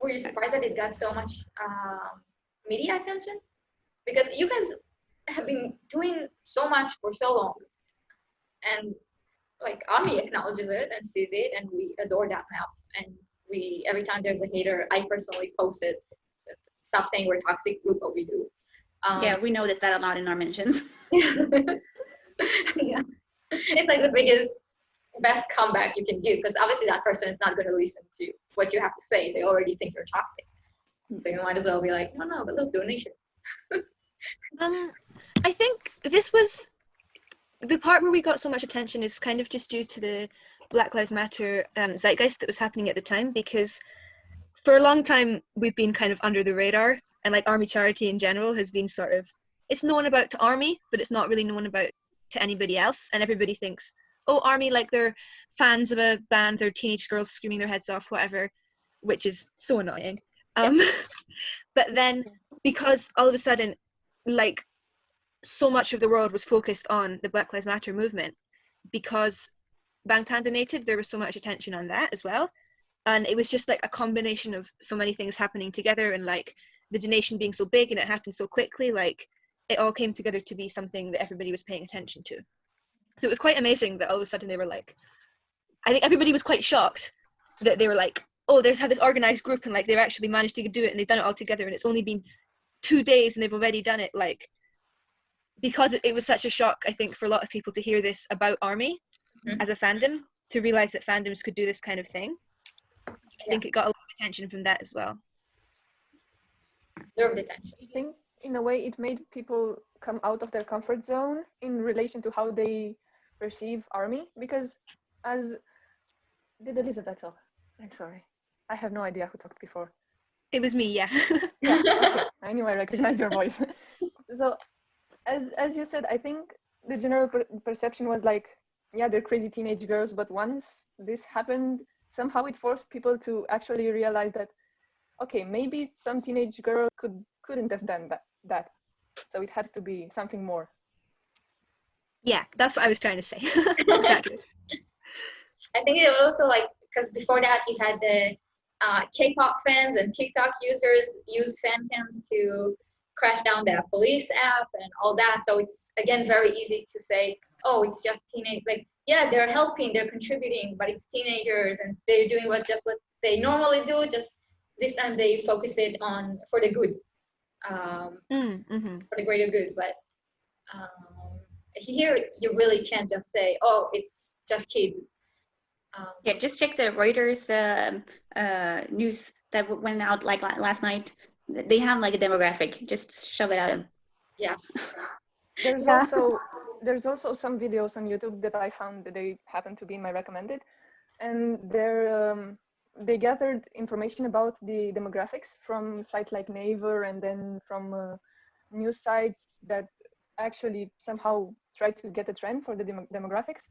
Were you surprised that it got so much media attention? Because you guys have been doing so much for so long, and like Army acknowledges it and sees it, and we adore that map. And we every time there's a hater, I personally post it. Stop saying we're toxic. Look what we do. Yeah, we noticed that a lot in our mentions. Yeah, it's like the biggest, best comeback you can give, because obviously that person is not going to listen to what you have to say. They already think you're toxic, so you might as well be like, no, but look, donation. I think this was the part where we got so much attention is kind of just due to the Black Lives Matter zeitgeist that was happening at the time, because for a long time we've been kind of under the radar, and like Army charity in general has been sort of, it's known about to Army, but it's not really known about to anybody else, and everybody thinks, oh, Army, like they're fans of a band, they're teenage girls screaming their heads off, whatever, which is so annoying. But then because all of a sudden, like, so much of the world was focused on the Black Lives Matter movement, because Bangtan donated, there was so much attention on that as well. And it was just like a combination of so many things happening together, and like the donation being so big and it happened so quickly, like it all came together to be something that everybody was paying attention to. So it was quite amazing that all of a sudden they were like, I think everybody was quite shocked that they were like, oh, they've had this organized group and like they've actually managed to do it, and they've done it all together, and it's only been 2 days and they've already done it. Like, because it was such a shock, I think, for a lot of people to hear this about Army as a fandom, to realize that fandoms could do this kind of thing. I think it got a lot of attention from that as well. Deserved attention. I think in a way it made people come out of their comfort zone in relation to how they perceive Army, because as did Elizabeth talk? I'm sorry, I have no idea who talked before. It was me, yeah. Yeah, okay. I knew I recognized your voice. So as you said, I think the general perception was like, yeah, they're crazy teenage girls, but once this happened, somehow it forced people to actually realize that, okay, maybe some teenage girl couldn't have done that. So it had to be something more. Yeah, that's what I was trying to say. Exactly. I think it was also like, because before that you had the K-pop fans and TikTok users use fan cams to crash down the police app and all that. So it's, again, very easy to say, oh, it's just teenage, like, yeah, they're helping, they're contributing, but it's teenagers and they're doing what they normally do, just this time they focus it on for the good, for the greater good. But here you really can't just say, oh, it's just kids. Yeah, just check the Reuters news that went out like last night. They have like a demographic. Just shove it out. Yeah. There's also some videos on YouTube that I found that they happen to be my recommended, and they gathered information about the demographics from sites like Naver, and then from news sites that actually somehow try to get a trend for the demographics.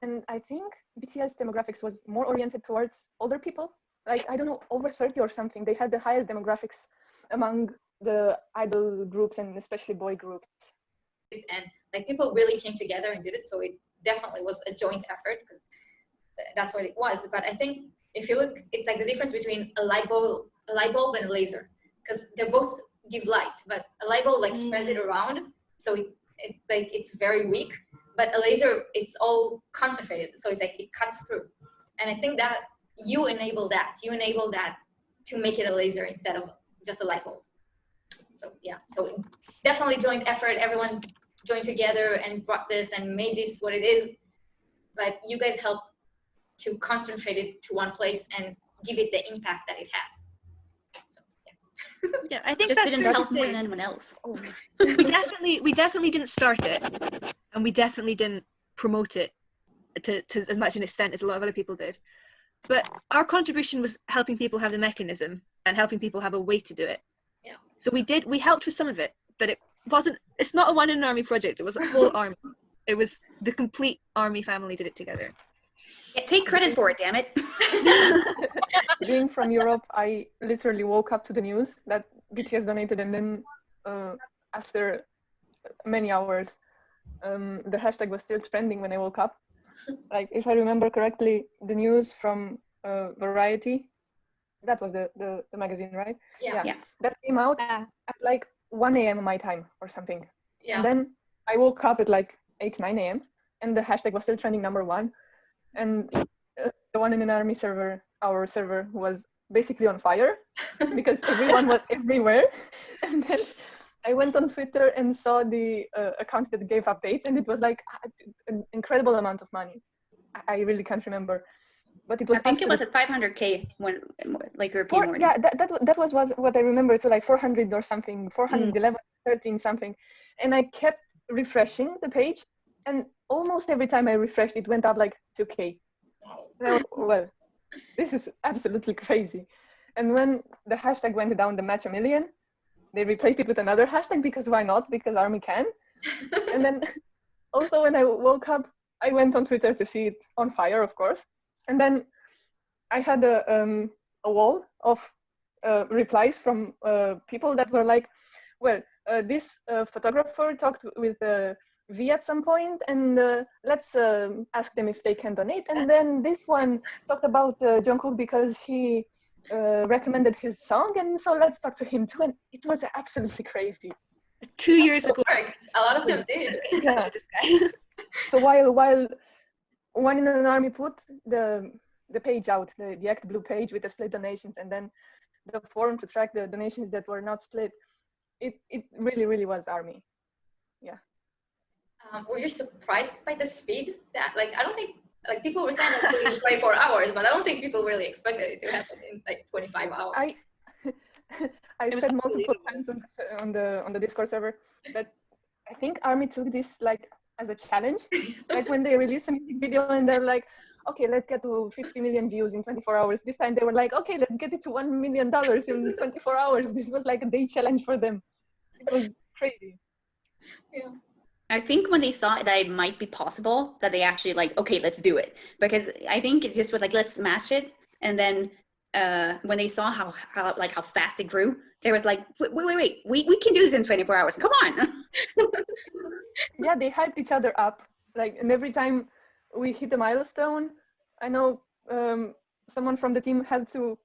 And I think BTS demographics was more oriented towards older people, like, I don't know, over 30 or something. They had the highest demographics among the idol groups, and especially boy groups. And like people really came together and did it, so it definitely was a joint effort, because that's what it was. But I think if you look, it's like the difference between a light bulb and a laser, because they both give light, but a light bulb like spreads it around, so it's very weak. But a laser, it's all concentrated, so it's like it cuts through. And I think that you enable that to make it a laser instead of just a light bulb. So yeah, so definitely joint effort. Everyone joined together and brought this and made this what it is. But you guys helped to concentrate it to one place and give it the impact that it has. So, yeah. Yeah, I think Just that's didn't fair help to more say. than anyone else. Oh. we definitely didn't start it, and we definitely didn't promote it to as much an extent as a lot of other people did. But our contribution was helping people have the mechanism and helping people have a way to do it. Yeah. So we helped with some of it, but it's not a one in an army project. It was a whole army. It was the complete Army family did it together. Yeah, take credit for it, damn it. Being from Europe, I literally woke up to the news that BTS donated, and then after many hours, the hashtag was still trending when I woke up. Like, if I remember correctly, the news from Variety. That was the magazine, right? Yeah. Yeah. That came out Yeah. at like 1 a.m. my time or something. Yeah. And then I woke up at like 8, 9 a.m. and the hashtag was still trending #1. And the one in an army server, our server, was basically on fire because everyone was everywhere. And then I went on Twitter and saw the account that gave updates, and it was like an incredible amount of money. I really can't remember, but it was. I think it was at 500K when, like, European morning. Yeah, that was what I remember. So like 400 or something, 411, 13 something, and I kept refreshing the page, and almost every time I refreshed, it went up like 2K. And I was, well, this is absolutely crazy. And when the hashtag went down the match 1,000,000, they replaced it with another hashtag because why not? Because army can. And then also when I woke up, I went on Twitter to see it on fire, of course. And then I had a wall of replies from people that were like, well, this photographer talked with V at some point, and let's ask them if they can donate. And then this one talked about Jungkook because he recommended his song, and so let's talk to him too. And it was absolutely crazy. 2 years ago. A lot of them did. Yeah. So while one in an army put the page out, the Act Blue page with the split donations, and then the forum to track the donations that were not split, it really was army. Yeah. Were you surprised by the speed? That, like, I don't think, like, people were saying like in 24 hours, but I don't think people really expected it to happen in like 25 hours. I said multiple times on the Discord server that I think army took this like as a challenge. Like when they released a music video and they're like, okay, let's get to 50 million views in 24 hours. This time they were like, okay, let's get it to $1 million in 24 hours. This was like a day challenge for them. It was crazy. Yeah. I think when they saw that it might be possible, that they actually like, okay, let's do it. Because I think it just was like, let's match it. And then when they saw how fast it grew, they was like, wait, we can do this in 24 hours. Come on. Yeah, they hyped each other up. Like, and every time we hit a milestone, I know someone from the team had to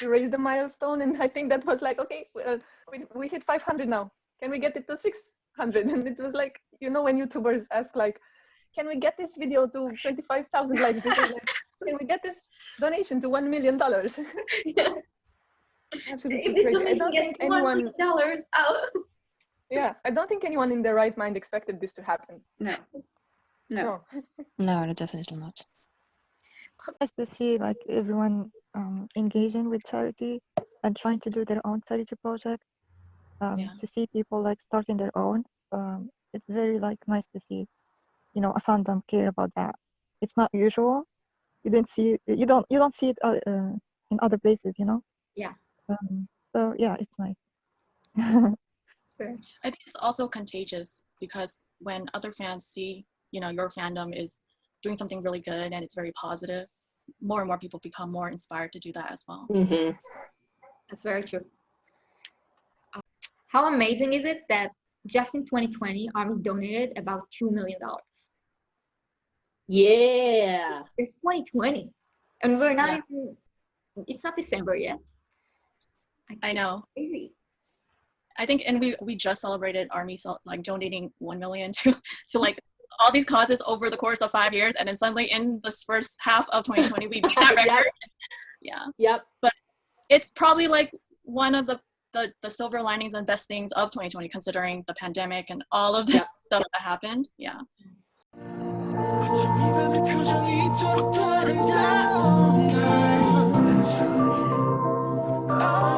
raise the milestone, and I think that was like, okay, we hit 500 now. Can we get it to 600? And it was like, you know, when YouTubers ask like, can we get this video to 25,000 likes? This is like, can we get this donation to $1 million? Yeah. Absolutely If this crazy. I donation don't gets think $1 anyone. million out. Yeah, I don't think anyone in their right mind expected this to happen. No. No, definitely not. Nice to see like everyone engaging with charity and trying to do their own charity project. To see people like starting their own, it's very like nice to see, you know, a fandom care about that. It's not usual. You don't see it in other places, you know. Yeah. So yeah, it's nice. Sure. I think it's also contagious because when other fans see, you know, your fandom is doing something really good and it's very positive, more and more people become more inspired to do that as well. Mm-hmm. That's very true. How amazing is it that just in 2020, Army donated about $2 million? Yeah. It's 2020, and we're not even, it's not December yet. I know. Crazy. I think, and we just celebrated Army like donating 1 million to like all these causes over the course of 5 years, and then suddenly in this first half of 2020 we beat that record. Yeah. Yep. But it's probably like one of the silver linings and best things of 2020, considering the pandemic and all of this stuff that happened. Yeah. Oh,